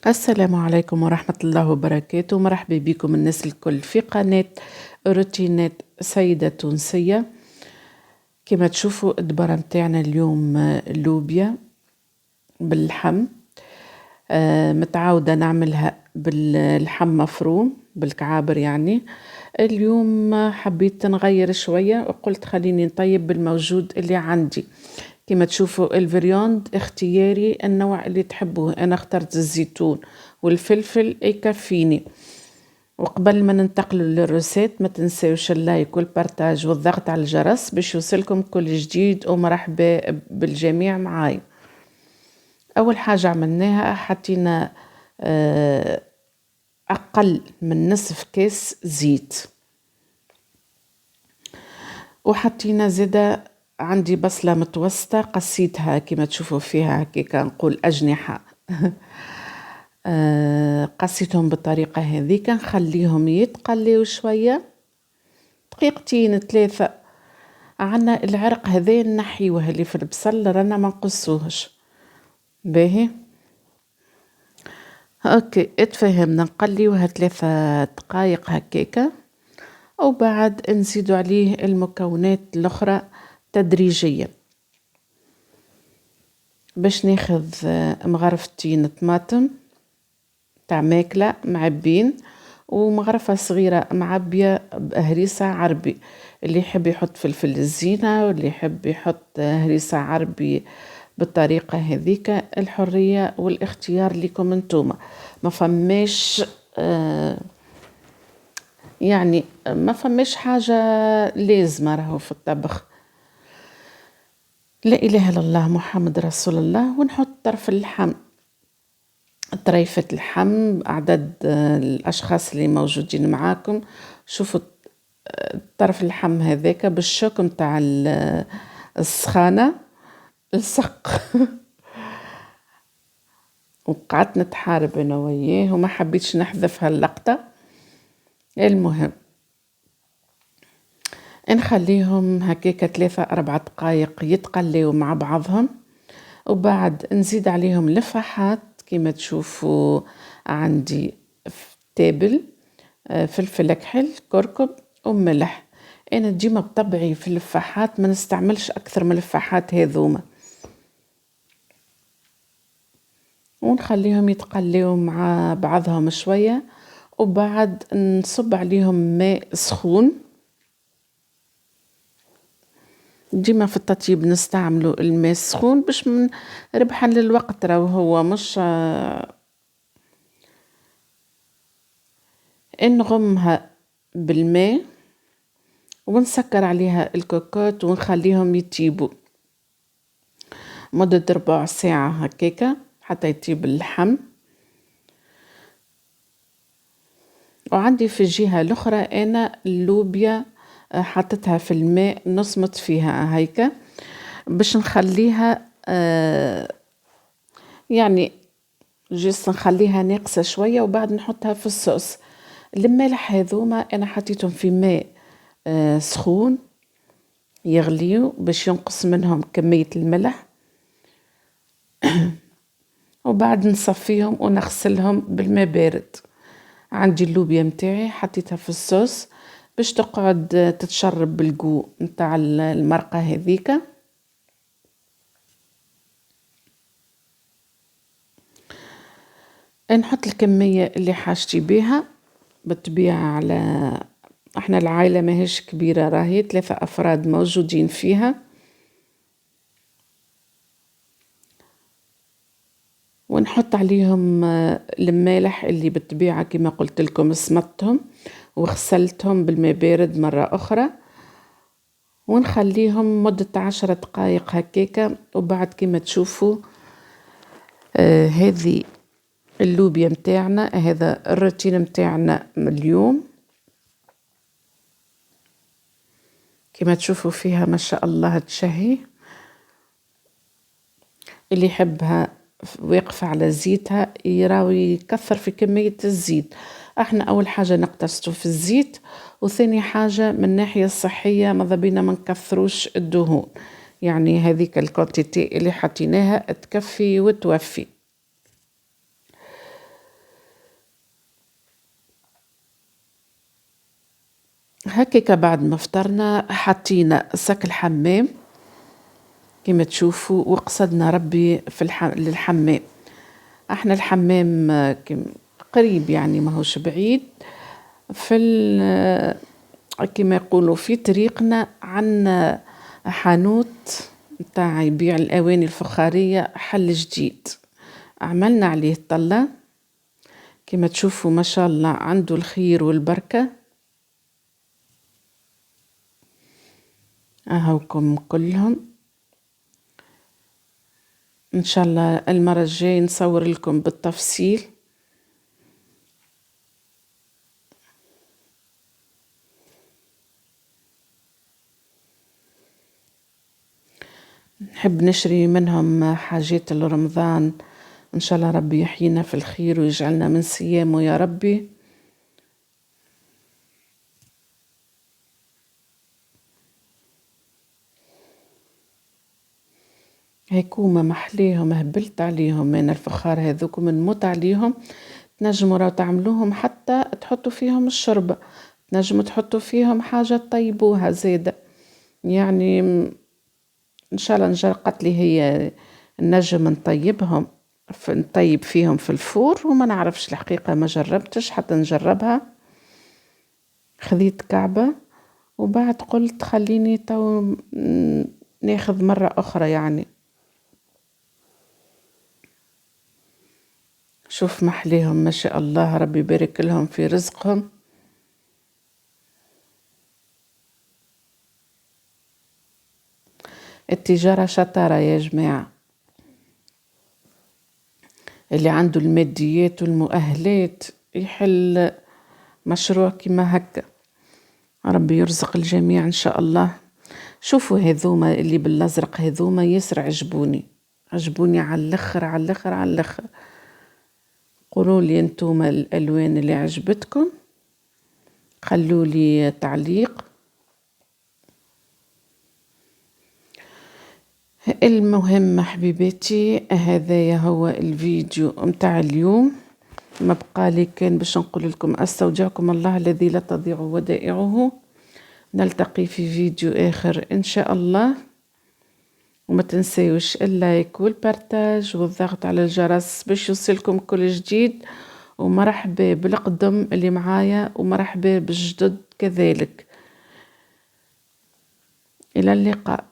السلام عليكم ورحمة الله وبركاته. مرحبا بكم الناس الكل في قناة روتينات سيدة تونسية. كما تشوفوا الدبرة متاعنا اليوم اللوبيا باللحم. متعودة نعملها باللحم مفروم بالكعابر يعني. اليوم حبيت نغير شوية وقلت خليني نطيب بالموجود اللي عندي. كما تشوفوا الفرياند اختياري النوع اللي تحبوه. أنا اخترت الزيتون والفلفل يكفيني. وقبل ما ننتقلوا للروسيت ما تنساوش اللايك والبارتاج والضغط على الجرس باش يوصلكم كل جديد، ومرحبا بالجميع معاي. أول حاجة عملناها حطينا أقل من نصف كاس زيت، وحطينا زيادة عندي بصلة متوسطة قصيتها كما تشوفوا فيها هكاكا نقول أجنحة. قصيتهم بالطريقة هذيك، نخليهم يتقليو شوية دقيقتين 3. عنا العرق هذا نحيوه اللي في البصل رانا ما نقصوهش باهي. اوكي اتفهمنا، نقليوها 3 دقايق هكاكا، وبعد نزيدوا عليه المكونات الاخرى تدريجيا. باش ناخذ مغرفتين طماطم تاع ماكلة معبين، ومغرفة صغيرة معبية بهريسة عربي. اللي يحب يحط فلفل الزينة واللي يحب يحط هريسة عربي بالطريقة هذيك، الحرية والاختيار لكم انتوما. ما فماش يعني ما فماش حاجة لازمة راهو في الطبخ. لا إله إلا الله محمد رسول الله. ونحط طرف اللحم، طريفة اللحم، عدد الأشخاص اللي موجودين معاكم. شوفوا طرف اللحم هذاك بالشوك متاع السخانة السق. وقعدت نتحارب أنا وياه وما حبيتش نحذف هاللقطة. المهم نخليهم هكاك 3-4 دقايق يتقليوا مع بعضهم، وبعد نزيد عليهم لفحات كما تشوفوا. عندي تابل، فلفل كحل، كركم وملح. انا ديما بطبعي في اللفاحات ما نستعملش اكثر من اللفاحات هذوما، ونخليهم يتقليوا مع بعضهم شوية، وبعد نصب عليهم ماء سخون. ديما في التطيب نستعملوا الماء السخون باش ربحا للوقت، راهو هو مش نغمها بالماء ونسكر عليها الكوكوت ونخليهم يطيبوا مدة 4 ساعة هكاكا حتى يطيب اللحم. وعندي في الجهة الأخرى أنا اللوبيا حطتها في الماء نصمت فيها هيكا باش نخليها يعني جيس نخليها ناقصة شوية، وبعد نحطها في الصوص. الملح هذوما أنا حطيتهم في ماء سخون يغليوا باش ينقص منهم كمية الملح. وبعد نصفيهم ونغسلهم بالماء بارد. عندي اللوبيا متاعي حطيتها في الصوص باش تقعد تتشرب بالجو متاع المرقة هذيك. نحط الكمية اللي حاجتي بيها بالطبيعة. على احنا العائلة ماهيش كبيرة، راهي 3 أفراد موجودين فيها. ونحط عليهم المالح اللي بالطبيعة كما قلت لكم سمطتهم وغسلتهم بالماء بارد مرة أخرى، ونخليهم مدة 10 دقايق هكاكا. وبعد كما تشوفوا هذه اللوبيا متاعنا، هذا الروتين متاعنا اليوم. كما تشوفوا فيها ما شاء الله تشهي. اللي يحبها واقفة على زيتها يراوي يكثر في كمية الزيت. احنا اول حاجة نقتصتوا في الزيت، وثاني حاجة من الناحية الصحية ماذا بينا ما نكثروش الدهون، يعني هذيك الكونتيتي اللي حطيناها تكفي وتوفي. هكاكا بعد ما فطرنا حطينا سك الحمام كما تشوفوا وقصدنا ربي للحمام. احنا الحمام قريب يعني ماهوش بعيد في كما يقولوا في طريقنا عنا حانوت متاع يبيع الأواني الفخارية حل جديد، عملنا عليه طلة كما تشوفوا ما شاء الله عنده الخير والبركة. اهوكم كلهم ان شاء الله المرة الجاية نصور لكم بالتفصيل. نحب نشري منهم حاجات لرمضان، ان شاء الله ربي يحيينا في الخير ويجعلنا من صيامه يا ربي. هيكوما محليهم هبلت عليهم انا الفخار هذوكم نموت عليهم. تنجموا راو تعملوهم حتى تحطوا فيهم الشربة، تنجموا تحطوا فيهم حاجة تطيبوها زيادة يعني. ان شاء الله قالت لي هي نجم نطيبهم نطيب فيهم في الفور، وما نعرفش الحقيقة ما جربتش حتى نجربها. خذيت كعبة وبعد قلت خليني تو ناخذ مرة أخرى يعني. شوف محليهم ما شاء الله ربي يبارك لهم في رزقهم. التجارة شطارة يا جماعة، اللي عنده الماديات والمؤهلات يحل مشروع كما هكا. ربي يرزق الجميع إن شاء الله. شوفوا هذوما اللي بالأزرق هذوما ياسر عجبوني على الأخر على الأخر على الأخر. قولوا لي انتوما الألوان اللي عجبتكم، خلوا لي تعليق. المهم حبيباتي هذا هو الفيديو متاع اليوم، ما بقى لي كان باش نقول لكم استودعكم الله الذي لا تضيع ودائعه. نلتقي في فيديو آخر إن شاء الله، وما تنسيوش اللايك والبارتاج والضغط على الجرس باش يوصلكم كل جديد. ومرحبا بالقدم اللي معايا ومرحبا بالجدد كذلك. إلى اللقاء.